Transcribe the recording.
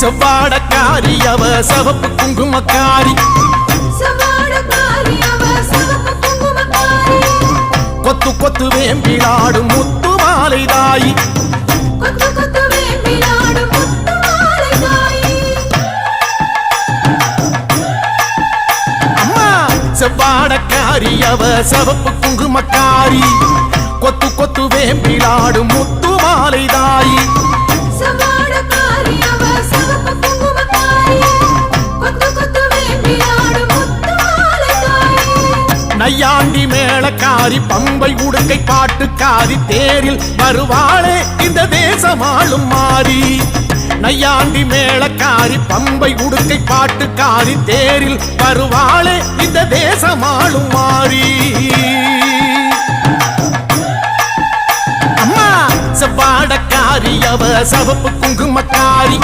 செவ்வாடக்காரி அவ சிவப்பு குங்குமக்காரி கொத்து கொத்து வேம்பிலாடும் முத்து மாலை தாயி அம்மா செவ்வாடக்காரி அவ சிவப்பு குங்குமக்காரி கொத்து கொத்து வேம்பிலாடும் முத்து மாலை தாயி நையாண்டி மேளக்காரி பம்பை உடுக்கை பாட்டுக்காரி தேரில் வருவாளே இந்த தேசமாளும் மாறி நையாண்டி மேளக்காரி பம்பை உடுக்கை பாட்டுக்காரி தேரில் வருவாளே இந்த தேசமாளும் மாறி அம்மா செவ்வாடக்காரி அவ சிவப்பு குங்குமக்காரி